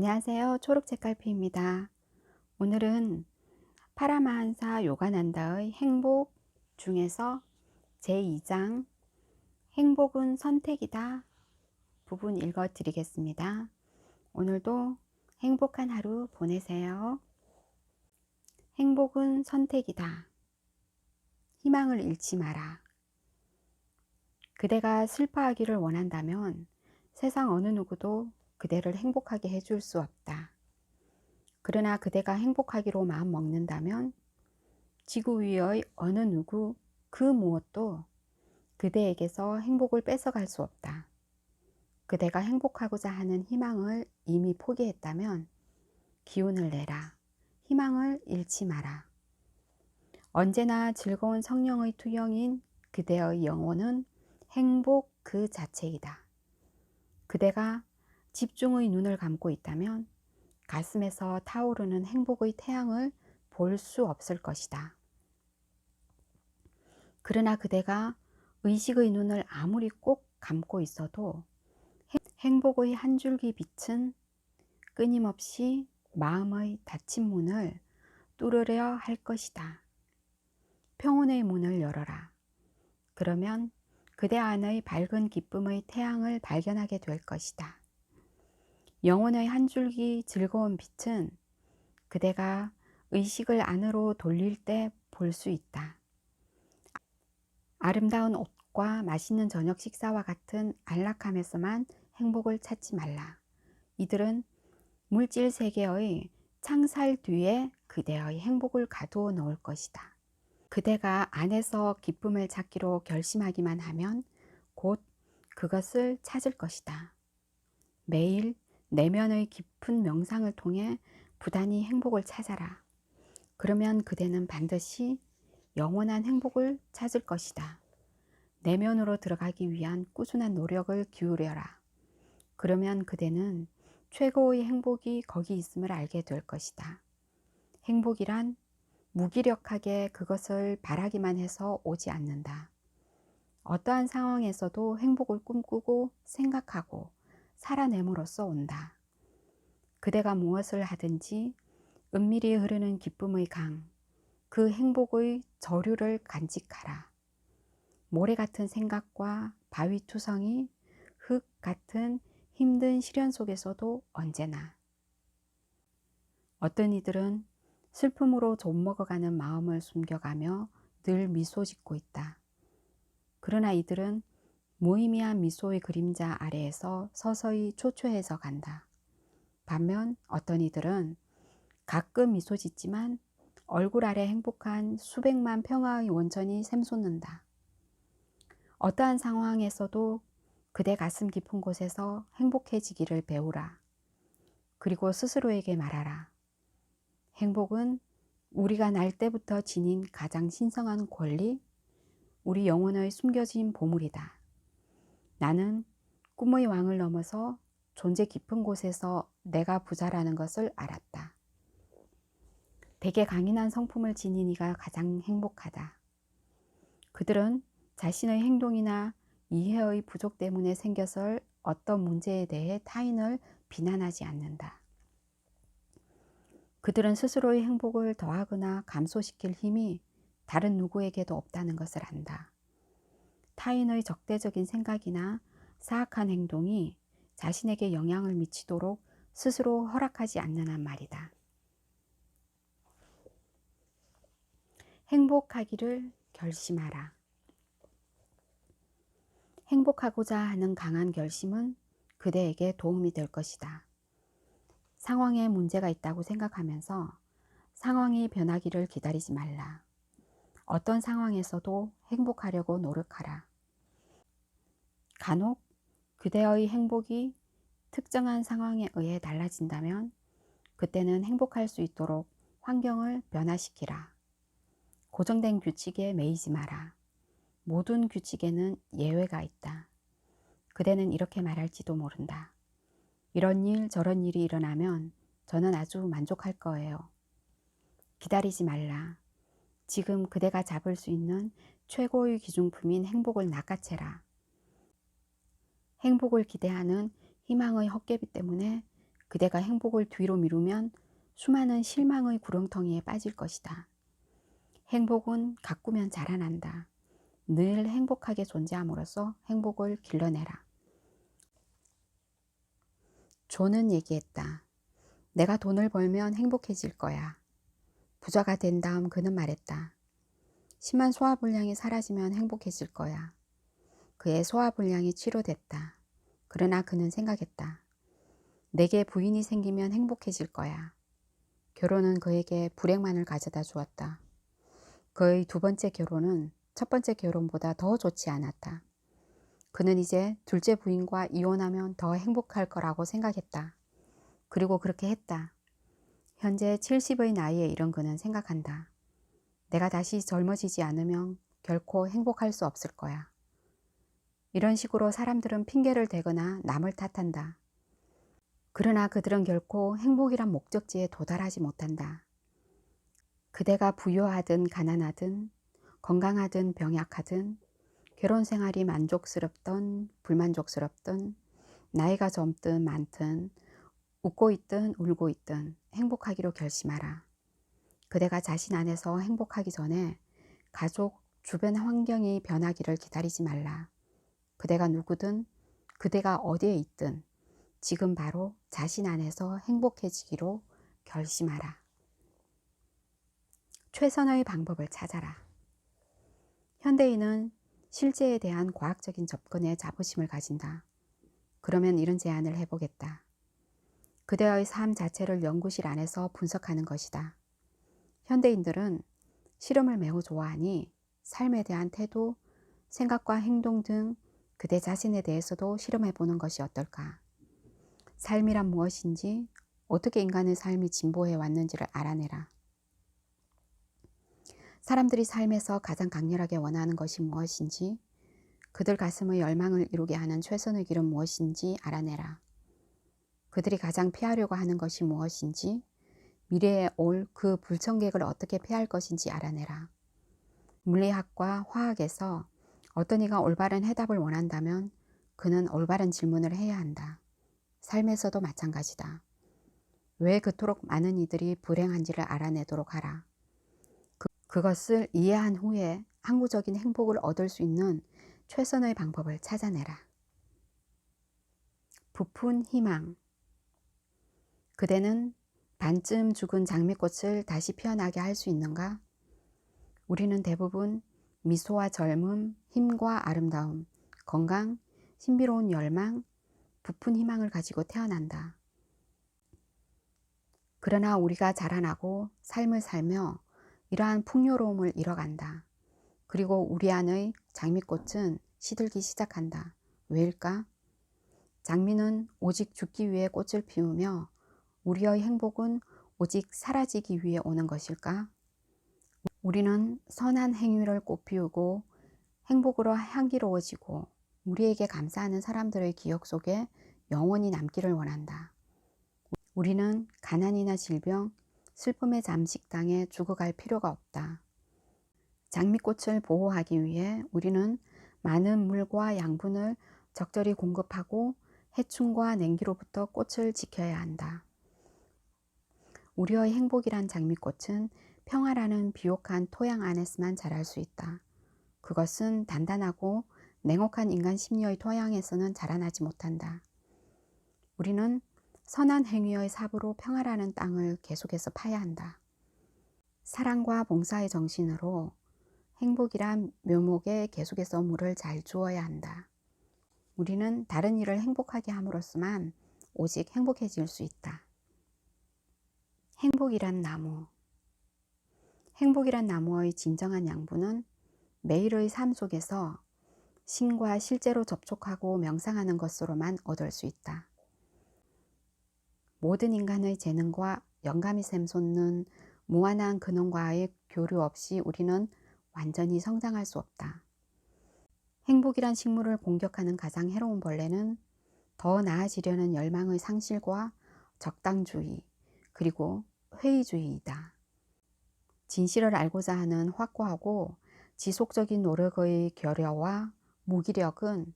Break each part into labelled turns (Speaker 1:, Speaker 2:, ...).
Speaker 1: 안녕하세요. 초록책갈피입니다. 오늘은 파라마한사 요가난다의 행복 중에서 제2장 행복은 선택이다 부분 읽어 드리겠습니다. 오늘도 행복한 하루 보내세요. 행복은 선택이다. 희망을 잃지 마라. 그대가 슬퍼하기를 원한다면 세상 어느 누구도 그대를 행복하게 해줄 수 없다. 그러나 그대가 행복하기로 마음 먹는다면 지구 위의 어느 누구 그 무엇도 그대에게서 행복을 뺏어갈 수 없다. 그대가 행복하고자 하는 희망을 이미 포기했다면 기운을 내라. 희망을 잃지 마라. 언제나 즐거운 성령의 투영인 그대의 영혼은 행복 그 자체이다. 그대가 집중의 눈을 감고 있다면 가슴에서 타오르는 행복의 태양을 볼 수 없을 것이다. 그러나 그대가 의식의 눈을 아무리 꼭 감고 있어도 행복의 한 줄기 빛은 끊임없이 마음의 닫힌 문을 뚫으려 할 것이다. 평온의 문을 열어라. 그러면 그대 안의 밝은 기쁨의 태양을 발견하게 될 것이다. 영혼의 한 줄기 즐거운 빛은 그대가 의식을 안으로 돌릴 때 볼 수 있다. 아름다운 옷과 맛있는 저녁 식사와 같은 안락함에서만 행복을 찾지 말라. 이들은 물질 세계의 창살 뒤에 그대의 행복을 가두어 놓을 것이다. 그대가 안에서 기쁨을 찾기로 결심하기만 하면 곧 그것을 찾을 것이다. 매일 내면의 깊은 명상을 통해 부단히 행복을 찾아라. 그러면 그대는 반드시 영원한 행복을 찾을 것이다. 내면으로 들어가기 위한 꾸준한 노력을 기울여라. 그러면 그대는 최고의 행복이 거기 있음을 알게 될 것이다. 행복이란 무기력하게 그것을 바라기만 해서 오지 않는다. 어떠한 상황에서도 행복을 꿈꾸고 생각하고 살아냄으로써 온다. 그대가 무엇을 하든지 은밀히 흐르는 기쁨의 강, 그 행복의 저류를 간직하라. 모래 같은 생각과 바위투성이 흙 같은 힘든 시련 속에서도 언제나. 어떤 이들은 슬픔으로 좀먹어가는 마음을 숨겨가며 늘 미소 짓고 있다. 그러나 이들은 무의미한 미소의 그림자 아래에서 서서히 초췌해져 간다. 반면 어떤 이들은 가끔 미소 짓지만 얼굴 아래 행복한 수백만 평화의 원천이 샘솟는다. 어떠한 상황에서도 그대 가슴 깊은 곳에서 행복해지기를 배우라. 그리고 스스로에게 말하라. 행복은 우리가 날 때부터 지닌 가장 신성한 권리, 우리 영혼의 숨겨진 보물이다. 나는 꿈의 왕을 넘어서 존재 깊은 곳에서 내가 부자라는 것을 알았다. 대개 강인한 성품을 지닌 이가 가장 행복하다. 그들은 자신의 행동이나 이해의 부족 때문에 생겨설 어떤 문제에 대해 타인을 비난하지 않는다. 그들은 스스로의 행복을 더하거나 감소시킬 힘이 다른 누구에게도 없다는 것을 안다. 타인의 적대적인 생각이나 사악한 행동이 자신에게 영향을 미치도록 스스로 허락하지 않는 한 말이다. 행복하기를 결심하라. 행복하고자 하는 강한 결심은 그대에게 도움이 될 것이다. 상황에 문제가 있다고 생각하면서 상황이 변하기를 기다리지 말라. 어떤 상황에서도 행복하려고 노력하라. 간혹 그대의 행복이 특정한 상황에 의해 달라진다면 그때는 행복할 수 있도록 환경을 변화시키라. 고정된 규칙에 매이지 마라. 모든 규칙에는 예외가 있다. 그대는 이렇게 말할지도 모른다. 이런 일 저런 일이 일어나면 저는 아주 만족할 거예요. 기다리지 말라. 지금 그대가 잡을 수 있는 최고의 기준품인 행복을 낚아채라. 행복을 기대하는 희망의 헛개비 때문에 그대가 행복을 뒤로 미루면 수많은 실망의 구렁텅이에 빠질 것이다. 행복은 가꾸면 자라난다. 늘 행복하게 존재함으로써 행복을 길러내라. 존은 얘기했다. 내가 돈을 벌면 행복해질 거야. 부자가 된 다음 그는 말했다. 심한 소화불량이 사라지면 행복해질 거야. 그의 소화불량이 치료됐다. 그러나 그는 생각했다. 내게 부인이 생기면 행복해질 거야. 결혼은 그에게 불행만을 가져다 주었다. 그의 두 번째 결혼은 첫 번째 결혼보다 더 좋지 않았다. 그는 이제 둘째 부인과 이혼하면 더 행복할 거라고 생각했다. 그리고 그렇게 했다. 현재 70의 나이에 이른 그는 생각한다. 내가 다시 젊어지지 않으면 결코 행복할 수 없을 거야. 이런 식으로 사람들은 핑계를 대거나 남을 탓한다. 그러나 그들은 결코 행복이란 목적지에 도달하지 못한다. 그대가 부유하든 가난하든 건강하든 병약하든 결혼 생활이 만족스럽든 불만족스럽든 나이가 젊든 많든 웃고 있든 울고 있든 행복하기로 결심하라. 그대가 자신 안에서 행복하기 전에 가족, 주변 환경이 변하기를 기다리지 말라. 그대가 누구든 그대가 어디에 있든 지금 바로 자신 안에서 행복해지기로 결심하라. 최선의 방법을 찾아라. 현대인은 실제에 대한 과학적인 접근에 자부심을 가진다. 그러면 이런 제안을 해보겠다. 그대의 삶 자체를 연구실 안에서 분석하는 것이다. 현대인들은 실험을 매우 좋아하니 삶에 대한 태도, 생각과 행동 등 그대 자신에 대해서도 실험해보는 것이 어떨까? 삶이란 무엇인지, 어떻게 인간의 삶이 진보해 왔는지를 알아내라. 사람들이 삶에서 가장 강렬하게 원하는 것이 무엇인지, 그들 가슴의 열망을 이루게 하는 최선의 길은 무엇인지 알아내라. 그들이 가장 피하려고 하는 것이 무엇인지, 미래에 올 그 불청객을 어떻게 피할 것인지 알아내라. 물리학과 화학에서 어떤 이가 올바른 해답을 원한다면 그는 올바른 질문을 해야 한다. 삶에서도 마찬가지다. 왜 그토록 많은 이들이 불행한지를 알아내도록 하라. 그것을 이해한 후에 항구적인 행복을 얻을 수 있는 최선의 방법을 찾아내라. 부푼 희망. 그대는 반쯤 죽은 장미꽃을 다시 피어나게 할 수 있는가? 우리는 대부분 미소와 젊음, 힘과 아름다움, 건강, 신비로운 열망, 부푼 희망을 가지고 태어난다. 그러나 우리가 자라나고 삶을 살며 이러한 풍요로움을 잃어간다. 그리고 우리 안의 장미꽃은 시들기 시작한다. 왜일까? 장미는 오직 죽기 위해 꽃을 피우며 우리의 행복은 오직 사라지기 위해 오는 것일까? 우리는 선한 행위를 꽃피우고 행복으로 향기로워지고 우리에게 감사하는 사람들의 기억 속에 영원히 남기를 원한다. 우리는 가난이나 질병, 슬픔에 잠식당해 죽어갈 필요가 없다. 장미꽃을 보호하기 위해 우리는 많은 물과 양분을 적절히 공급하고 해충과 냉기로부터 꽃을 지켜야 한다. 우리의 행복이란 장미꽃은 평화라는 비옥한 토양 안에서만 자랄 수 있다. 그것은 단단하고 냉혹한 인간 심리의 토양에서는 자라나지 못한다. 우리는 선한 행위의 삽으로 평화라는 땅을 계속해서 파야 한다. 사랑과 봉사의 정신으로 행복이란 묘목에 계속해서 물을 잘 주어야 한다. 우리는 다른 일을 행복하게 함으로써만 오직 행복해질 수 있다. 행복이란 나무. 행복이란 나무의 진정한 양분은 매일의 삶 속에서 신과 실제로 접촉하고 명상하는 것으로만 얻을 수 있다. 모든 인간의 재능과 영감이 샘솟는 무한한 근원과의 교류 없이 우리는 완전히 성장할 수 없다. 행복이란 식물을 공격하는 가장 해로운 벌레는 더 나아지려는 열망의 상실과 적당주의, 그리고 회의주의이다. 진실을 알고자 하는 확고하고 지속적인 노력의 결여와 무기력은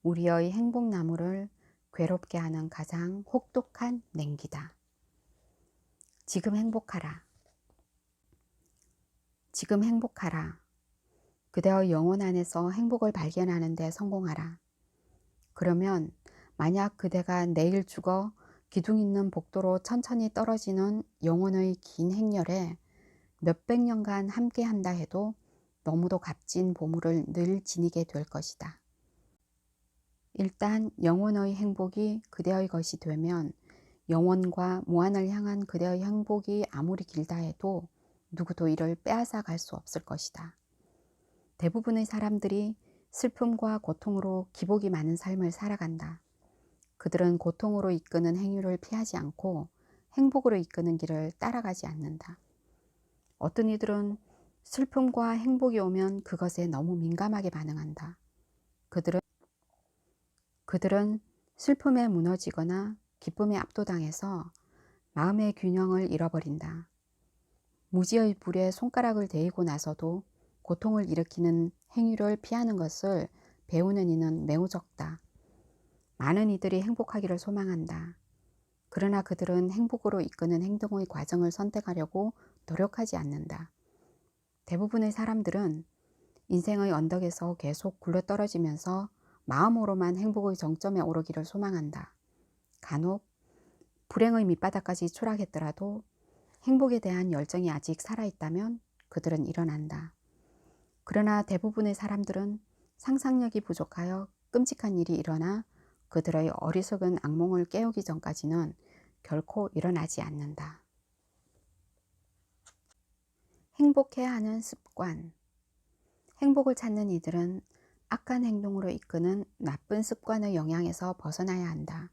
Speaker 1: 우리의 행복나무를 괴롭게 하는 가장 혹독한 냉기다. 지금 행복하라. 지금 행복하라. 그대의 영혼 안에서 행복을 발견하는 데 성공하라. 그러면 만약 그대가 내일 죽어 기둥 있는 복도로 천천히 떨어지는 영혼의 긴 행렬에 몇백 년간 함께 한다 해도 너무도 값진 보물을 늘 지니게 될 것이다. 일단 영혼의 행복이 그대의 것이 되면 영원과 무한을 향한 그대의 행복이 아무리 길다 해도 누구도 이를 빼앗아 갈 수 없을 것이다. 대부분의 사람들이 슬픔과 고통으로 기복이 많은 삶을 살아간다. 그들은 고통으로 이끄는 행위를 피하지 않고 행복으로 이끄는 길을 따라가지 않는다. 어떤 이들은 슬픔과 행복이 오면 그것에 너무 민감하게 반응한다. 그들은 슬픔에 무너지거나 기쁨에 압도당해서 마음의 균형을 잃어버린다. 무지의 불에 손가락을 대이고 나서도 고통을 일으키는 행위를 피하는 것을 배우는 이는 매우 적다. 많은 이들이 행복하기를 소망한다. 그러나 그들은 행복으로 이끄는 행동의 과정을 선택하려고 노력하지 않는다. 대부분의 사람들은 인생의 언덕에서 계속 굴러떨어지면서 마음으로만 행복의 정점에 오르기를 소망한다. 간혹 불행의 밑바닥까지 추락했더라도 행복에 대한 열정이 아직 살아있다면 그들은 일어난다. 그러나 대부분의 사람들은 상상력이 부족하여 끔찍한 일이 일어나 그들의 어리석은 악몽을 깨우기 전까지는 결코 일어나지 않는다. 행복해하는 습관. 행복을 찾는 이들은 악한 행동으로 이끄는 나쁜 습관의 영향에서 벗어나야 한다.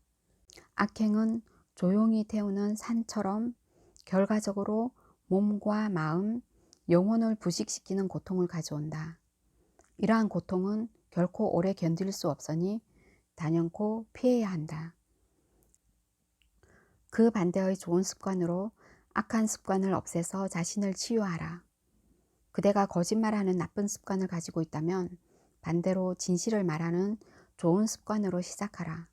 Speaker 1: 악행은 조용히 태우는 산처럼 결과적으로 몸과 마음, 영혼을 부식시키는 고통을 가져온다. 이러한 고통은 결코 오래 견딜 수 없으니 단연코 피해야 한다. 그 반대의 좋은 습관으로 악한 습관을 없애서 자신을 치유하라. 그대가 거짓말하는 나쁜 습관을 가지고 있다면 반대로 진실을 말하는 좋은 습관으로 시작하라.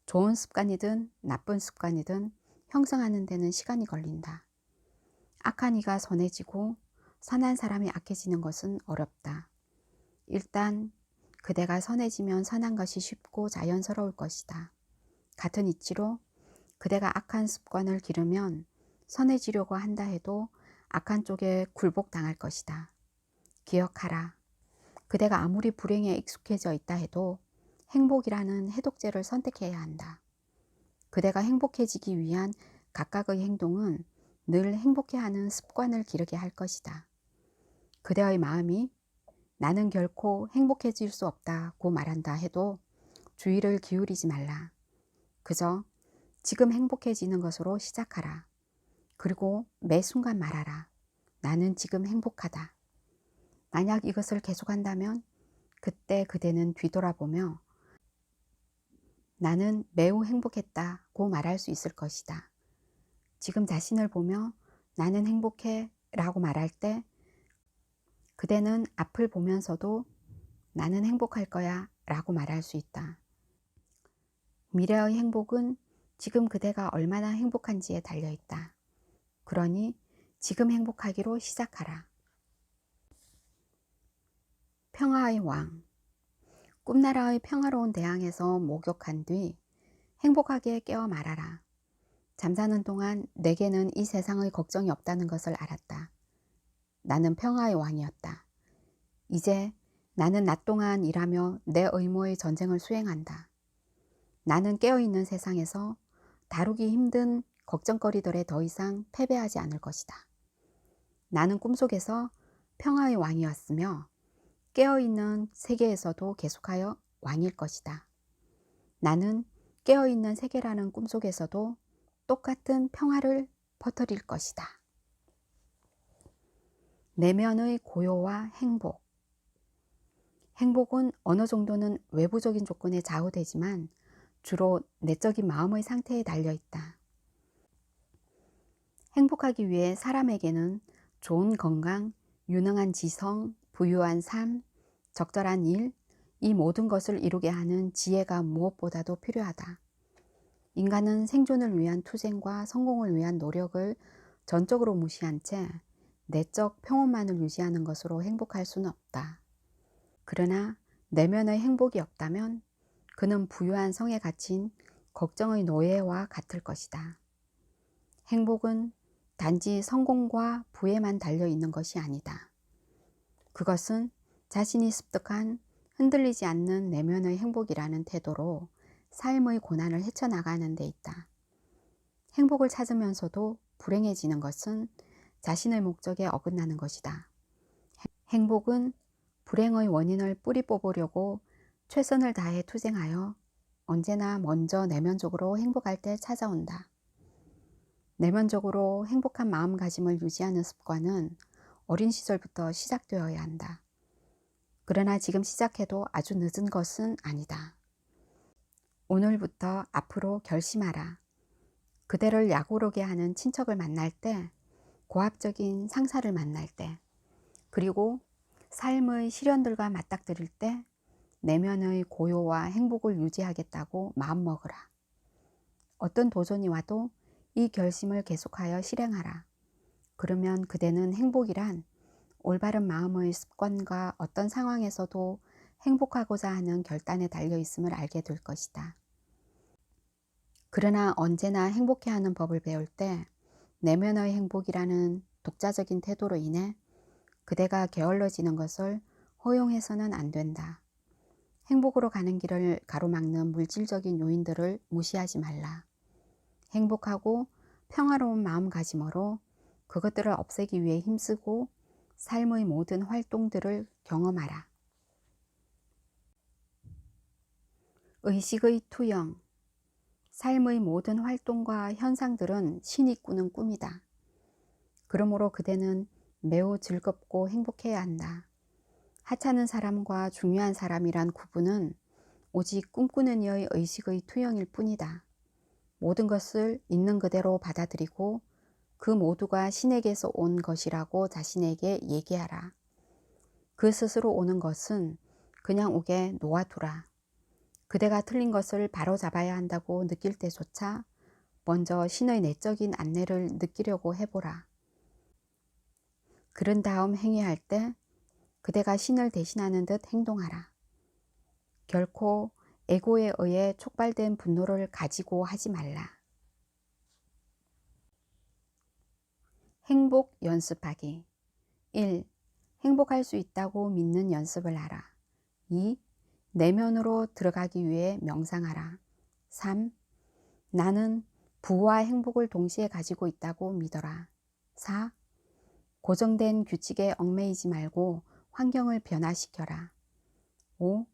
Speaker 1: 좋은 습관이든 나쁜 습관이든 형성하는 데는 시간이 걸린다. 악한 이가 선해지고 선한 사람이 악해지는 것은 어렵다. 일단 그대가 선해지면 선한 것이 쉽고 자연스러울 것이다. 같은 이치로 그대가 악한 습관을 기르면 선해지려고 한다 해도 악한 쪽에 굴복당할 것이다. 기억하라. 그대가 아무리 불행에 익숙해져 있다 해도 행복이라는 해독제를 선택해야 한다. 그대가 행복해지기 위한 각각의 행동은 늘 행복해하는 습관을 기르게 할 것이다. 그대의 마음이 나는 결코 행복해질 수 없다고 말한다 해도 주의를 기울이지 말라. 그저 지금 행복해지는 것으로 시작하라. 그리고 매 순간 말하라. 나는 지금 행복하다. 만약 이것을 계속한다면 그때 그대는 뒤돌아보며 나는 매우 행복했다고 말할 수 있을 것이다. 지금 자신을 보며 나는 행복해 라고 말할 때 그대는 앞을 보면서도 나는 행복할 거야 라고 말할 수 있다. 미래의 행복은 지금 그대가 얼마나 행복한지에 달려있다. 그러니 지금 행복하기로 시작하라. 평화의 왕. 꿈나라의 평화로운 대항에서 목욕한 뒤 행복하게 깨어 말하라. 잠자는 동안 내게는 이 세상의 걱정이 없다는 것을 알았다. 나는 평화의 왕이었다. 이제 나는 낮 동안 일하며 내 의무의 전쟁을 수행한다. 나는 깨어있는 세상에서 다루기 힘든 걱정거리들에 더 이상 패배하지 않을 것이다. 나는 꿈속에서 평화의 왕이었으며 깨어있는 세계에서도 계속하여 왕일 것이다. 나는 깨어있는 세계라는 꿈속에서도 똑같은 평화를 퍼뜨릴 것이다. 내면의 고요와 행복. 행복은 어느 정도는 외부적인 조건에 좌우되지만 주로 내적인 마음의 상태에 달려있다. 행복하기 위해 사람에게는 좋은 건강, 유능한 지성, 부유한 삶, 적절한 일, 이 모든 것을 이루게 하는 지혜가 무엇보다도 필요하다. 인간은 생존을 위한 투쟁과 성공을 위한 노력을 전적으로 무시한 채 내적 평온만을 유지하는 것으로 행복할 수는 없다. 그러나 내면의 행복이 없다면 그는 부유한 성에 갇힌 걱정의 노예와 같을 것이다. 행복은 단지 성공과 부에만 달려 있는 것이 아니다. 그것은 자신이 습득한 흔들리지 않는 내면의 행복이라는 태도로 삶의 고난을 헤쳐나가는 데 있다. 행복을 찾으면서도 불행해지는 것은 자신의 목적에 어긋나는 것이다. 행복은 불행의 원인을 뿌리 뽑으려고 최선을 다해 투쟁하여 언제나 먼저 내면적으로 행복할 때 찾아온다. 내면적으로 행복한 마음가짐을 유지하는 습관은 어린 시절부터 시작되어야 한다. 그러나 지금 시작해도 아주 늦은 것은 아니다. 오늘부터 앞으로 결심하라. 그대를 약오르게 하는 친척을 만날 때, 고압적인 상사를 만날 때, 그리고 삶의 시련들과 맞닥뜨릴 때 내면의 고요와 행복을 유지하겠다고 마음먹으라. 어떤 도전이 와도 이 결심을 계속하여 실행하라. 그러면 그대는 행복이란 올바른 마음의 습관과 어떤 상황에서도 행복하고자 하는 결단에 달려 있음을 알게 될 것이다. 그러나 언제나 행복해하는 법을 배울 때 내면의 행복이라는 독자적인 태도로 인해 그대가 게을러지는 것을 허용해서는 안 된다. 행복으로 가는 길을 가로막는 물질적인 요인들을 무시하지 말라. 행복하고 평화로운 마음가짐으로 그것들을 없애기 위해 힘쓰고 삶의 모든 활동들을 경험하라. 의식의 투영. 삶의 모든 활동과 현상들은 신이 꾸는 꿈이다. 그러므로 그대는 매우 즐겁고 행복해야 한다. 하찮은 사람과 중요한 사람이란 구분은 오직 꿈꾸는 이의 의식의 투영일 뿐이다. 모든 것을 있는 그대로 받아들이고 그 모두가 신에게서 온 것이라고 자신에게 얘기하라. 그 스스로 오는 것은 그냥 오게 놓아두라. 그대가 틀린 것을 바로 잡아야 한다고 느낄 때조차 먼저 신의 내적인 안내를 느끼려고 해보라. 그런 다음 행위할 때 그대가 신을 대신하는 듯 행동하라. 결코 에고에 의해 촉발된 분노를 가지고 하지 말라. 행복 연습하기. 1. 행복할 수 있다고 믿는 연습을 하라. 2. 내면으로 들어가기 위해 명상하라. 3. 나는 부와 행복을 동시에 가지고 있다고 믿어라. 4. 고정된 규칙에 얽매이지 말고 환경을 변화시켜라. 5.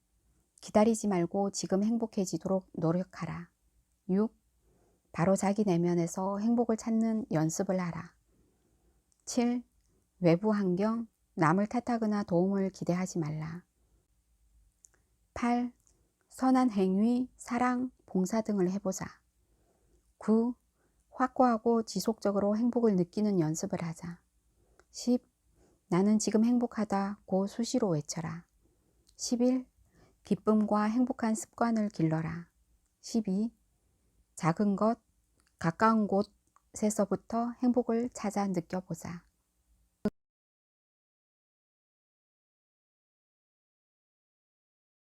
Speaker 1: 기다리지 말고 지금 행복해지도록 노력하라. 6. 바로 자기 내면에서 행복을 찾는 연습을 하라. 7. 외부 환경, 남을 탓하거나 도움을 기대하지 말라. 8. 선한 행위, 사랑, 봉사 등을 해보자. 9. 확고하고 지속적으로 행복을 느끼는 연습을 하자. 10. 나는 지금 행복하다고 수시로 외쳐라. 11. 기쁨과 행복한 습관을 길러라. 12. 작은 것, 가까운 곳에서부터 행복을 찾아 느껴보자.